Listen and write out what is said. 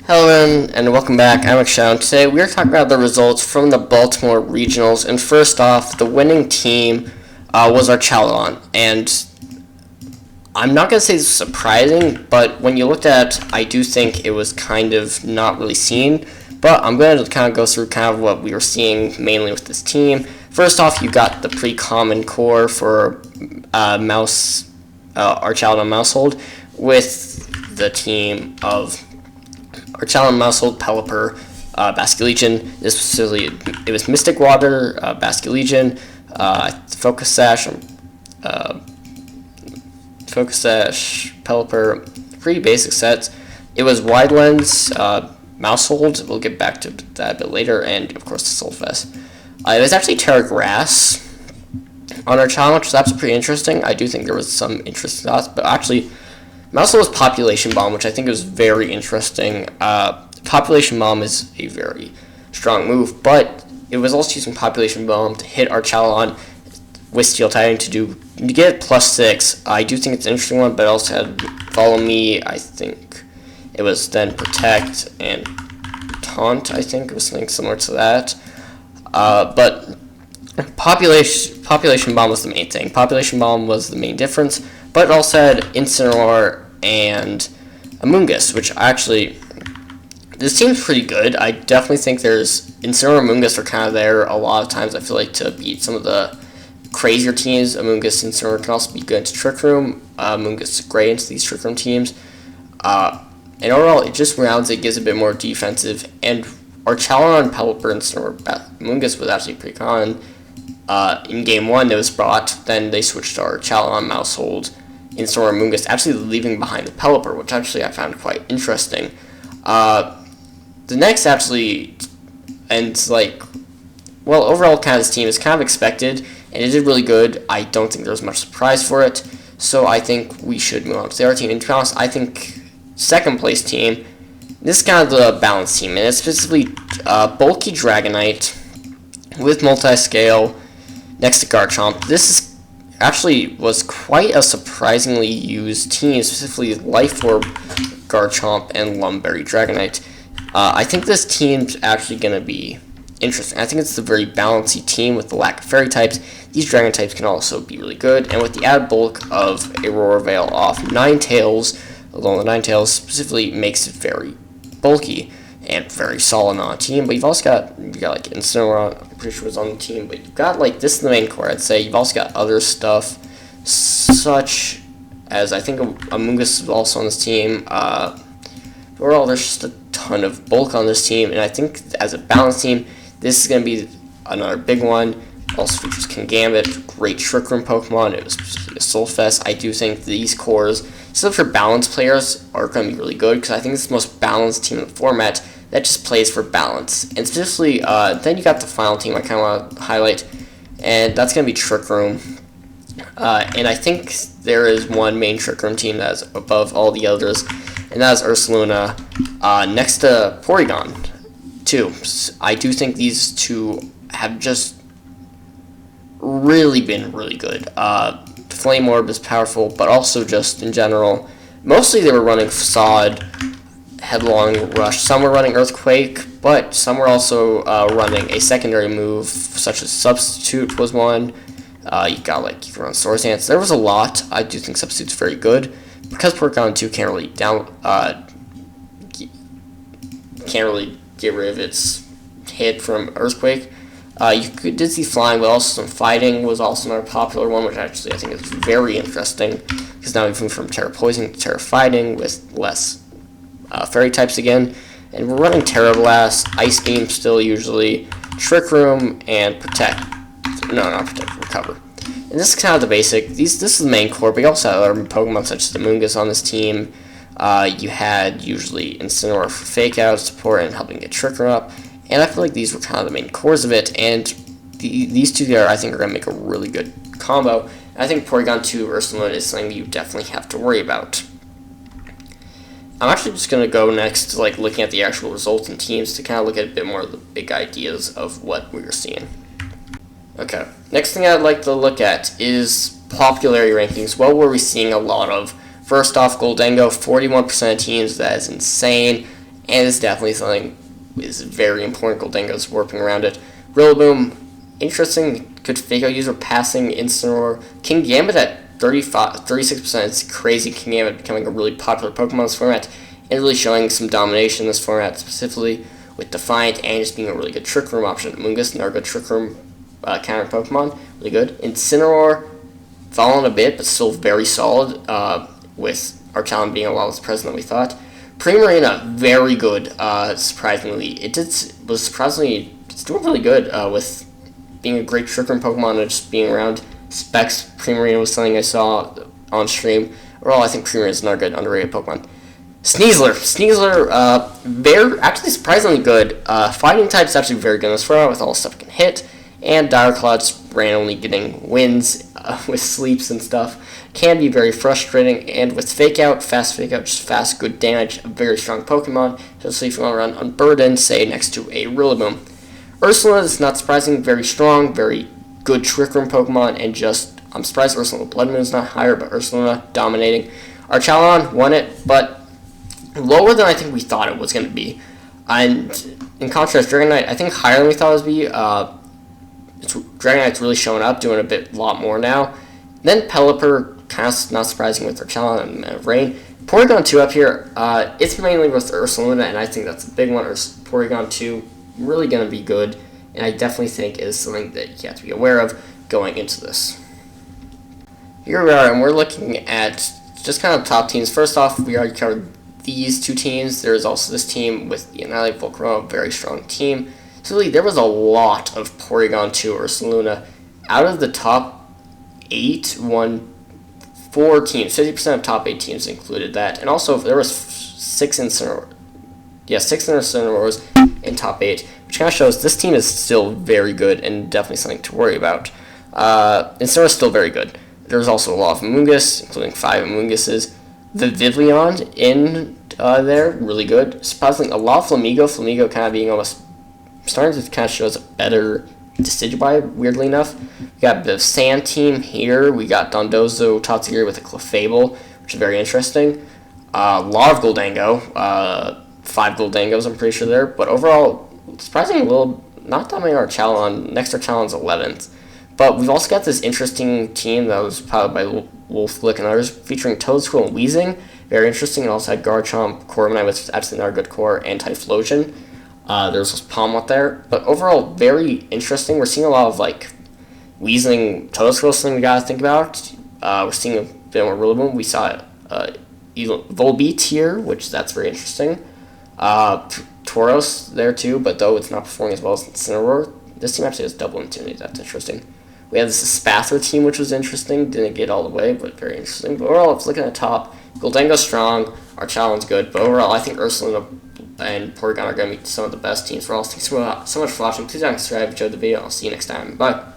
Hello everyone, and welcome back. I'm Akshay. Today we are talking about the results from the Baltimore Regionals. And first off, the winning team was our Chalon. And I'm not going to say this is surprising, but when you looked at it, I do think it was kind of not really seen. But I'm going to kind of go through kind of what we were seeing mainly with this team. First off, you got the pretty common core for our Chalon Mousehold with the team of our Chalon Mousehold, Pelipper, Basque Legion. This specifically, it was Mystic Water, Basque Legion, Focus Sash, Pelipper, pretty basic sets. It was Wide Lens, Mousehold, we'll get back to that a bit later, and of course the Soulfest. It was actually Terra Grass on our challenge, which was absolutely pretty interesting. I do think there was some interesting thoughts, but actually Mousehold was Population Bomb, which I think is very interesting. Population Bomb is a very strong move, but it was also using Population Bomb to hit our Chalon with Steel Titan to get +6. I do think it's an interesting one, but it also had Follow Me. I think it was then Protect and Taunt. I think it was something similar to that. But Population Bomb was the main thing. Population Bomb was the main difference, but it also had Incineroar and Amoonguss, which actually, this team's pretty good. I definitely think there's Incineroar and Amoonguss are kind of there a lot of times, I feel like, to beat some of the crazier teams. Amoonguss and Incineroar can also be good into Trick Room. Amoonguss is great into these Trick Room teams. And overall, it just rounds it, gives a bit more defensive, and our Chalon, Pelipper, and Amoonguss was actually pretty common. In Game 1, it was brought, then they switched to our Chalon, Mousehold, Incineroar, Amoonguss, actually leaving behind the Pelipper, which actually I found quite interesting. The next actually, and overall kind of this team is kind of expected, and it did really good. I don't think there was much surprise for it, so I think we should move on to the other team. And to be honest, I think second place team, this is kind of the balanced team, and it's specifically bulky Dragonite with multi-scale next to Garchomp. This is actually was quite a surprisingly used team, specifically Life Orb, Garchomp, and Lumberry Dragonite. I think this team's actually going to be interesting. I think it's a very balanced team with the lack of fairy types. These dragon types can also be really good, and with the added bulk of Aurora Veil off Ninetales, although the Ninetales specifically makes it very bulky and very solid on a team. But you've also got like Incineroar, I'm pretty sure was on the team, but you've got like this is the main core, I'd say. You've also got other stuff such as, I think Amoonguss is also on this team. Overall, there's just a ton of bulk on this team, and I think as a balanced team, this is going to be another big one. Also features Kingambit, great Trick Room Pokemon. It was specifically a Soulfest. I do think these cores, so for balanced players, are going to be really good, because I think it's the most balanced team in the format that just plays for balance. And specifically, then you got the final team I kind of want to highlight, and that's going to be Trick Room. And I think there is one main Trick Room team that is above all the others, and that is Ursaluna, next to Porygon, too. I do think these two have just really been really good. Flame Orb is powerful, but also just in general, mostly they were running Facade, Headlong Rush. Some were running Earthquake, but some were also running a secondary move, such as Substitute was one. You can run Swords Dance. There was a lot. I do think Substitute's very good, because Porygon 2 can't really get rid of its hit from Earthquake. Did see Flying, but also some Fighting was also another popular one, which actually I think is very interesting, because now we've moved from Terra Poison to Terra Fighting with less fairy types again, and we're running Terra Blast, Ice Beam still usually, Trick Room, and Protect. No, not Protect, Recover. And this is kind of the basic. This is the main core, but you also had other Pokemon such as the Amoonguss on this team. You had usually Incineroar for Fake Out support and helping get Trick Room up. And I feel like these were kind of the main cores of it, and these two together I think are going to make a really good combo. And I think Porygon 2 Ursaluna is something you definitely have to worry about. I'm actually just going to go next to looking at the actual results and teams to kind of look at a bit more of the big ideas of what we were seeing. Okay, next thing I'd like to look at is popularity rankings. What were we seeing a lot of? First off, Goldengo, 41% of teams. That is insane. and it's definitely something is very important. Goldango's warping around it. Rillaboom, interesting, good fake out user, passing, Incineroar. King Gambit at 36%, it's crazy. King Gambit becoming a really popular Pokemon in this format, and really showing some domination in this format, specifically with Defiant, and just being a really good Trick Room option. Amoonguss, another good Trick Room counter Pokemon, really good. Incineroar, fallen a bit, but still very solid, with Archalon being a lot less present than we thought. Primarina, very good, surprisingly. It's doing really good, with being a great Trick Room Pokemon and just being around. Specs, Primarina was something I saw on stream. Overall, I think Primarina is another good, underrated Pokemon. Sneasler, actually surprisingly good. Fighting type's actually very good in this format with all the stuff it can hit. And Dire Claw's randomly getting wins with sleeps and stuff can be very frustrating. And with Fake Out, just fast, good damage, a very strong Pokemon, especially if you want to run Unburdened, say, next to a Rillaboom. Ursaluna is not surprising, very strong, very good Trick Room Pokemon, and just, I'm surprised Ursaluna Blood Moon is not higher, but Ursaluna dominating. Archalon won it, but lower than I think we thought it was going to be. And in contrast, Dragonite, I think higher than we thought it would be. Dragonite's really showing up, doing a lot more now. Then Pelipper, kind of not surprising with Archalon and Rain. Porygon 2 up here, it's mainly with Ursaluna, and I think that's a big one. Porygon 2, really going to be good, and I definitely think is something that you have to be aware of going into this. Here we are, and we're looking at just kind of top teams. First off, we already covered these two teams. There's also this team with the Annihilate Volcarona, very strong team. So really, there was a lot of Porygon 2 Ursaluna. Out of the top 8, won 4 teams. 50% of top 8 teams included that. And also, there was 6 Incineroars. Yeah, 6 Incineroars in top 8, which kind of shows this team is still very good and definitely something to worry about. Incineroar is still very good. There's also a lot of Amoonguss, including 5 Amoonguses. The Vivillon in there, really good. Surprisingly, a lot of Flamigo. Flamigo kind of being almost starting to kind of show us a better Decidueye, weirdly enough. We got the Sand team here. We got Dondozo Tatsugiri with a Clefable, which is very interesting. A lot of Goldango. 5 Goldangos, I'm pretty sure there. But overall, surprisingly a little, not dominating Archalon. Next Archalon's 11th. But we've also got this interesting team that was powered by Wolflick and others, featuring Toedscool and Weezing. Very interesting. And also had Garchomp, Corviknight, which is absolutely not a good core, and Typhlosion. There's this Palmot there. But overall, very interesting. We're seeing a lot of, like, Weezing, Toedscool, something we gotta think about. We're seeing a bit more Rillaboom. We saw Volbeat here, which that's very interesting. Tauros there too, but though it's not performing as well as Incineroar, this team actually has double Intimidate. That's interesting. We have this Spather team, which was interesting. Didn't get all the way, but very interesting. But overall, if looking at the top, Goldango's strong, Archalon's good, but overall, I think Ursaluna and Porygon are going to be some of the best teams for all. Thanks so much for watching. Please don't subscribe, enjoy the video. I'll see you next time. Bye.